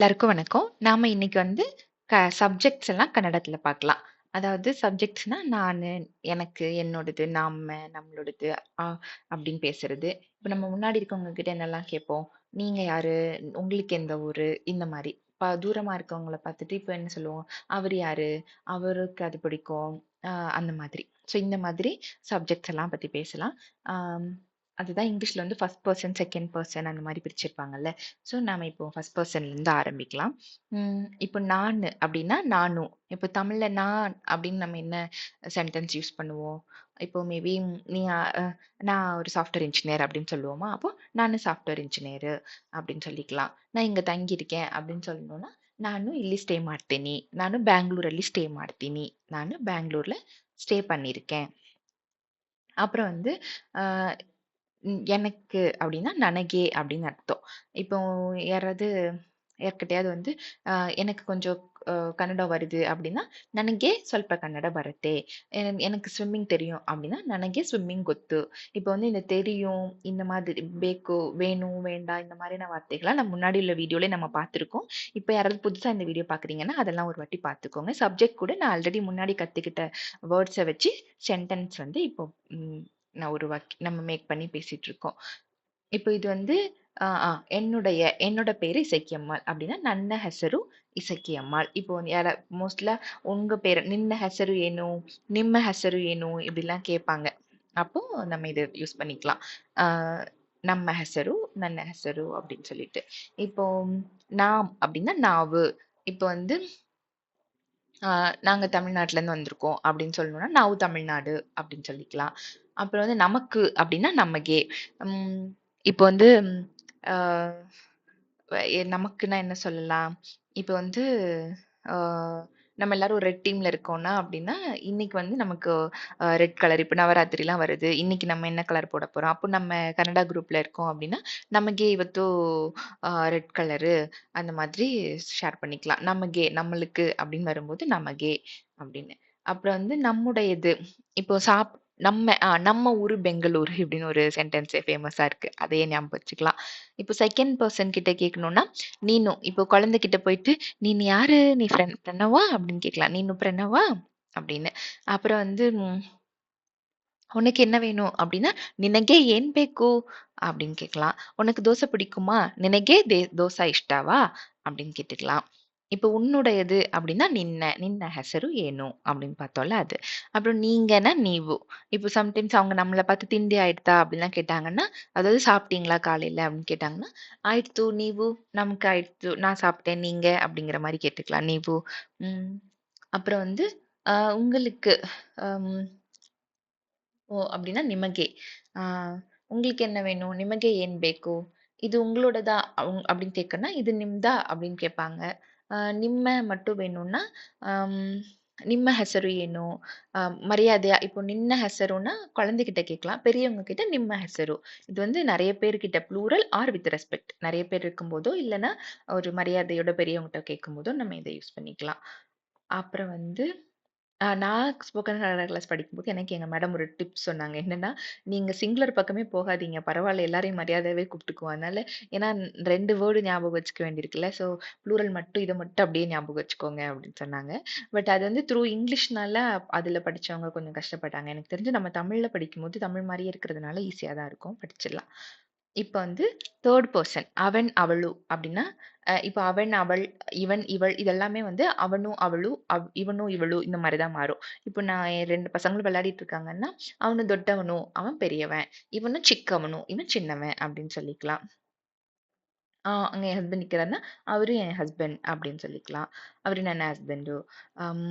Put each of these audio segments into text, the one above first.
எல்லாருக்கும் வணக்கம். நாம இன்னைக்கு வந்து சப்ஜெக்ட்ஸ் எல்லாம் கன்னடத்துல பார்க்கலாம். அதாவது சப்ஜெக்ட்ஸ்னா நானு, எனக்கு, என்னோடது, நாம, நம்மளோடது, அ அப்படின்னு பேசுறது. இப்ப நம்ம முன்னாடி இருக்கவங்க கிட்ட என்னெல்லாம் கேட்போம்? நீங்க யாரு? உங்களுக்கு எந்த ஊரு? இந்த மாரி. தூரமா இருக்கவங்கள பார்த்துட்டு இப்ப என்ன சொல்லுவோம்? அவரு யாரு? அவருக்கு அது பிடிக்கும். அ அந்த மாதிரி. ஸோ இந்த மாதிரி சப்ஜெக்ட்ஸ் எல்லாம் பத்தி பேசலாம். ஆம். அதுதான் இங்கிலீஷ்ல வந்து ஃபர்ஸ்ட் பெர்சன், செகண்ட் பெர்சன் அந்த மாரி பிரிச்சிருப்பாங்கல்ல. ஸோ நாம இப்போ ஃபர்ஸ்ட் பெர்சன்லேருந்து ஆரம்பிக்கலாம். இப்போ நானு அப்படின்னா நானும். இப்போ தமிழ்ல நான் அப்படின்னு நம்ம என்ன சென்டென்ஸ் யூஸ் பண்ணுவோம்? இப்போ மேபி நீ நான் ஒரு சாஃப்ட்வேர் இன்ஜினியர் அப்படின்னு சொல்லுவோமா? அப்போ நானு சாஃப்ட்வேர் இன்ஜினியரு அப்படின்னு சொல்லிக்கலாம். நான் இங்க தங்கியிருக்கேன் அப்படின்னு சொல்லணும்னா, ನಾನು ಇಲ್ಲಿ ಸ್ಟೇ ಮಾಡ್ತೀನಿ. ನಾನು ಬ್ಯಾಂಗ್ಳೂರಲ್ಲಿ ಸ್ಟೇ ಮಾಡ್ತೀನಿ. ನಾನು ಬ್ಯಾಂಗ್ಳೂர்ல ஸ்டே பண்ணியிருக்கேன். அப்புறம் வந்து அ எனக்கு அப்படின்னா, "ನನಗೆ" அப்படின்னு அர்த்தம். இப்போ யாராவது யார்கிட்டயாவது வந்து, அ எனக்கு கொஞ்சம் கன்னடம் வருது அப்படின்னா, "ನನಗೆ ಸ್ವಲ್ಪ ಕನ್ನಡ ಬರುತ್ತೆ." எனக்கு ஸ்விம்மிங் தெரியும் அப்படின்னா, "ನನಗೆ ஸ்விம்மிங் ಗೊತ್ತು." இப்போ வந்து இந்த தெரியும், இந்த மாதிரி ಬೇಕು, வேணும், வேண்டாம் இந்த மாதிரியான வார்த்தைகள்லாம் நம்ம முன்னாடி உள்ள வீடியோலயே நம்ம பார்த்துருக்கோம். இப்போ யாராவது புதுசா இந்த வீடியோ பார்க்குறீங்கன்னா, அதெல்லாம் ஒரு வாட்டி பார்த்துக்கோங்க. சப்ஜெக்ட் கூட நான் ஆல்ரெடி முன்னாடி கத்துக்கிட்ட வேர்ட்ஸ வச்சு சென்டென்ஸ் வந்து இப்போ ம் நான் ஒரு நம்ம மேக் பண்ணி பேசிட்டு இருக்கோம். இப்போ இது வந்து அ ஆ என்னோட பேரு இசக்கியம்மாள் அப்படின்னா, ನನ್ನ ಹೆಸರು இசக்கியம்மாள். இப்போ மோஸ்ட்லா உங்க பேரு நின்ன ಹೆಸರು ಏನು? ನಿಮ್ಮ ಹೆಸರು ಏನು? இப்படிலாம் கேட்பாங்க. அப்போ நம்ம இத யூஸ் பண்ணிக்கலாம். ஆ நம்ம ಹೆಸರು, ನನ್ನ ಹೆಸರು அப்படின்னு சொல்லிட்டு. இப்போ நாம் அப்படின்னா நாவு. இப்போ வந்து நாங்க தமிழ்நாட்டுலேருந்து வந்திருக்கோம் அப்படின்னு சொல்லணும்னா, ನಾವು தமிழ்நாடு அப்படின்னு சொல்லிக்கலாம். அப்புறம் வந்து நமக்கு அப்படின்னா நமக்கே. ம் இப்போ வந்து அ நமக்குன்னா என்ன சொல்லலாம்? இப்போ வந்து அ நம்ம எல்லாரும் ஒரு ரெட் டீம்ல இருக்கோம்னா அப்படின்னா, இன்னைக்கு வந்து நமக்கு ரெட் கலர் இப்ப நவராத்திரிலாம் வருது. இன்னைக்கு நம்ம என்ன கலர் போட போறோம்? அப்போ நம்ம கன்னடா குரூப்ல இருக்கோம் அப்படின்னா, "ನಮಗೆ ಇವತ್ತು ரெட் கலரு" அந்த மாதிரி ஷேர் பண்ணிக்கலாம். "நமಗೆ" நம்மளுக்கு அப்படின்னு வரும்போது "நமಗೆ" அப்படின்னு. அப்புறம் வந்து நம்முடையது. இப்போ நம்ம ஊரு பெங்களூரு இப்படின்னு ஒரு சென்டென்ஸே ஃபேமஸா இருக்கு. அதையே ஞாபகம் வச்சுக்கலாம். இப்போ செகண்ட் பெர்சன் கிட்ட கேட்கணும்னா, நீனு. இப்போ குழந்தைகிட்ட போயிட்டு, "நீனு யாரு? நீ பிரணவா?" அப்படின்னு கேட்கலாம். "நீனு பிரணவா?" அப்படின்னு. அப்புறம் வந்து "உனக்கு என்ன வேணும்?" அப்படின்னா, "ನಿನಗೆ ಏನ್ ಬೇಕು?" அப்படின்னு கேட்கலாம். "உனக்கு தோசை பிடிக்குமா? ನಿನಗೆ தோசை இஷ்டவா?" அப்படின்னு கேட்டுக்கலாம். இப்போ உன்னுடையது அப்படின்னா, நின்ன ಹೆಸರು ಏನು? அப்படின்னு பார்த்தோம்ல அது. அப்புறம் நீங்கன்னா நீவு. இப்போ சம்டைம்ஸ் அவங்க நம்மள பார்த்து "ತಿಂಡಿ ಆಯ್ತಾ?" அப்படிலாம் கேட்டாங்கன்னா, அதாவது "சாப்பிட்டீங்களா காலையில?" அப்படின்னு கேட்டாங்கன்னா, "ஆயிடுத்து நீவு." நமக்கு ஆயிடுத்து. நான் சாப்பிட்டேன். நீங்க அப்படிங்கிற மாரி கேட்டுக்கலாம். நீவு. ம். அப்புறம் வந்து உங்களுக்கு அம் ஓ! அப்படின்னா ನಿಮಗೆ. ஆ உங்களுக்கு என்ன வேணும்? ನಿಮಗೆ ಏನ್ ಬೇಕು? இது உங்களோடதா? அப்படின்னு கேட்கணும்னா, இது ನಿಮ್ದா? அப்படின்னு கேட்பாங்க. ನಿಮ್ಮ மட்டும் வேணும்னா, அம் ನಿಮ್ಮ ಹೆಸರು ಏನು? மரியாதையா இப்போ நின்ன ಹೆಸರುன்னா குழந்தைகிட்ட கேட்கலாம். பெரியவங்க கிட்ட ನಿಮ್ಮ ಹೆಸರು. இது வந்து நெறைய பேர்கிட்ட ப்ளூரல் ஆர் வித் ரெஸ்பெக்ட். நெறைய பேர் இருக்கும்போதோ, இல்லன்னா ஒரு மரியாதையோட பெரியவங்கட்ட கேட்கும்போதோ நம்ம இத யூஸ் பண்ணிக்கலாம். அப்புறம் வந்து நான் ஸ்போக்கன் கன்னடா கிளாஸ் படிக்கும்போது எனக்கு எங்க மேடம் ஒரு டிப்ஸ் சொன்னாங்க. என்னன்னா, "நீங்க சிங்குலர் பக்கமே போகாதீங்க. பரவால்ல எல்லாரையும் மரியாதையாவே கூப்பிட்டுக்குவோம். அதனால ஏன்னா 2 வேர்டு ஞாபகம் வச்சுக்க வேண்டியிருக்குல்ல. ஸோ ப்ளூரல் மட்டும் இத மட்டும் அப்படியே ஞாபகம் வச்சுக்கோங்க" அப்படின்னு சொன்னாங்க. பட் அது வந்து த்ரூ இங்கிலீஷ்னால அதுல படிச்சவங்க கொஞ்சம் கஷ்டப்பட்டாங்க. எனக்கு தெரிஞ்சு நம்ம தமிழ்ல படிக்கும்போது தமிழ் மாரியே இருக்கிறதுனால ஈஸியா தான் இருக்கும். படிச்சிடலாம். இப்ப வந்து 3 பெர்சன் அவன், அவளு அப்படின்னா, இப்ப அவன், அவள், இவன், இவள் இதெல்லாமே வந்து அவனும், அவளும், இவனும், இவளும் இந்த மாரி தான் மாறும். இப்போ நான் என் 2 பசங்களும் விளையாடிட்டு இருக்காங்கன்னா, அவனு ದೊಡ್ಡವನು, அவன் பெரியவன். இவனு சிಕ್ಕவನು, இவன் சின்னவன் அப்படின்னு சொல்லிக்கலாம். அங்க என் ஹஸ்பண்ட் நிக்கிறாருன்னா, அவரு என் ஹஸ்பண்ட் அப்படின்னு சொல்லிக்கலாம். அவரு ನನ್ನ ಹಸ್ಬೆಂಡು. அம்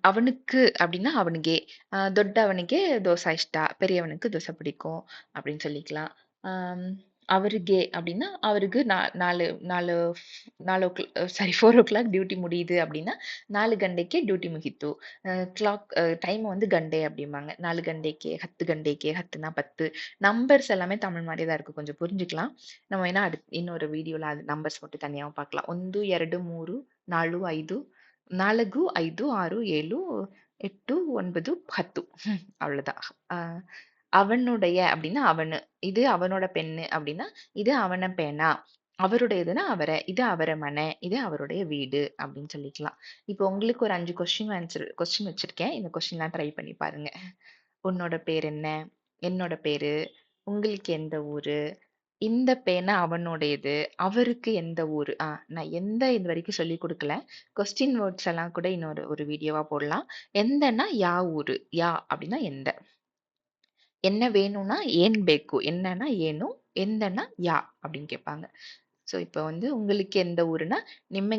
அவனுக்கு அப்படின்னா அவனுಗೆ. ದೊಡ್ಡವನಿಗೆ ದೋಸೆ ಇಷ್ಟ. பெரியவனுக்கு தோசை பிடிக்கும் அப்படின்னு சொல்லிக்கலாம். அம் அவருಗೆ அப்படின்னா, அவருக்கு 4 சாரி 4:00 டியூட்டி முடியுது அப்படின்னா, 4 ಗಂಟೆಗೆ டியூட்டி முகித்து. டைம் வந்து கண்டே அப்படிம்பாங்க. 4 ಗಂಟೆಗೆ, 10 ಗಂಟೆಗೆ, 10னா 10. நம்பர்ஸ் எல்லாமே தமிழ் மாரியே தான் இருக்கு. கொஞ்சம் புரிஞ்சுக்கலாம். நம்ம வேணா இன்னொரு வீடியோல அது நம்பர்ஸ் மட்டும் தனியாவும் பார்க்கலாம். 1, 2, 3, 4, 5, 4, 5, 6, 7, 8, 9, 10 அவ்வளோதான். அ அவனுடைய அப்படின்னா அவனு. இது அவனோட பென்னு அப்படின்னா, இது அவன பேனா. அவருடையதுன்னா அவர. இது அவர மன. இது அவருடைய வீடு அப்படின்னு சொல்லிக்கலாம். இப்போ உங்களுக்கு ஒரு 5 கொஸ்டின் வச்சிருக்கேன். இந்த கொஸ்டின்லாம் ட்ரை பண்ணி பாருங்க. உன்னோட பேர் என்ன? என்னோட பேரு. உங்களுக்கு எந்த ஊரு? இந்த பேனா அவனுடையது. அவருக்கு எந்த ஊரு? நான் எந்த இதுவரைக்கும் சொல்லிக் குடுக்கல. கொஸ்டின் வேர்ட்ஸ் எல்லாம் கூட இன்னொரு ஒரு வீடியோவா போடலாம். எந்தன்னா யா ஊரு. யா அப்படின்னா எந்த. என்ன வேணும்னா ஏன் ಬೇಕು. என்னன்னா ஏனும். எந்தன்னா யா அப்படின்னு கேட்பாங்க. ஸோ இப்போ வந்து உங்களுக்கு எந்த ஊருன்னா, நிம்ம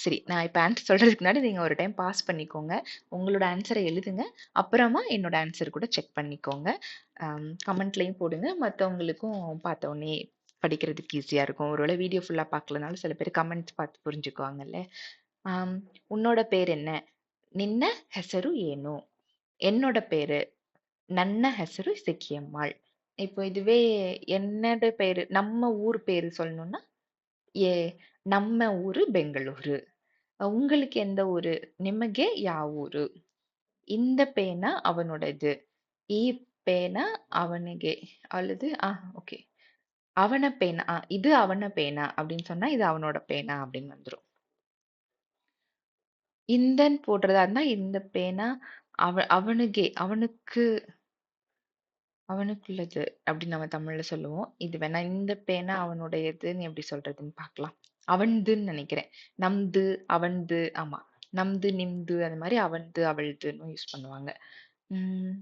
சரி. நான் இப்ப ஆன்சர் சொல்றதுக்கு முன்னாடி நீங்க ஒரு டைம் பாஸ் பண்ணிக்கோங்க. உங்களோட ஆன்ஸர எழுதுங்க. அப்புறமா என்னோட ஆன்ஸர் கூட செக் பண்ணிக்கோங்க. கமெண்ட்லயும் போடுங்க. மத்தவங்களுக்கும் பார்த்த உடனே படிக்கிறதுக்கு ஈஸியா இருக்கும். ஒருவேளை வீடியோ ஃபுல்லா பார்க்கலனாலும் சில பேர் கமெண்ட்ஸ் பார்த்து புரிஞ்சுக்குவாங்கல்ல. ஆம், உன்னோட பேர் என்ன? ನಿನ್ನ ಹೆಸರು ಏನು? என்னோட பேரு ನನ್ನ ಹೆಸರು செக்கியம்மாள். இப்போ இதுவே என்னோட பேரு, நம்ம ஊர் பேரு சொல்லணும்னா, ಏ ನಮ್ಮ ಊರು ಬೆಂಗಳೂರು. உங்களுக்கு எந்த ஊரு? ನಿಮಗೆ ಯಾವ ಊರು? இந்த பேனா அவனோடது. ಈ பேனா அவನಿಗೆ அல்லது ஓகே. அவன பேனா. இது அவன பேனா அப்படின்னு சொன்னா, இது அவனோட பேனா அப்படின்னு வந்துரும். இந்தன்னு போடுறதா இருந்தா, இந்த பேனா அவனுக்கே அவனுக்கு அவனுக்குள்ளது அப்படின்னு நம்ம தமிழ்ல சொல்லுவோம். இது வேணா இந்த பேனா அவனுடையதுன்னு எப்படி சொல்றதுன்னு பார்க்கலாம். அவன்துன்னு நினைக்கிறேன். நம்து, அவன்து, ஆமா. நம்து, நிம்து அந்த மாதிரி அவன்து, அவள்துன்னு யூஸ் பண்ணுவாங்க. உம்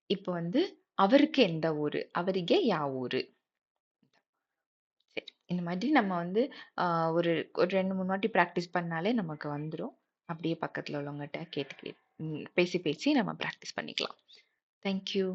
இப்போ வந்து அவருக்கு எந்த ஊரு? அவರಿಗೆ ಯಾವ ಊರು? சரி. இந்த மாதிரி நம்ம வந்து ஒரு ஒரு 2, 3 வாட்டி பிராக்டிஸ் பண்ணாலே நமக்கு வந்துரும். அப்படியே பக்கத்துல உள்ளவங்கட்ட கேட்டு பேசி பேசி நம்ம பிராக்டிஸ் பண்ணிக்கலாம். Thank you.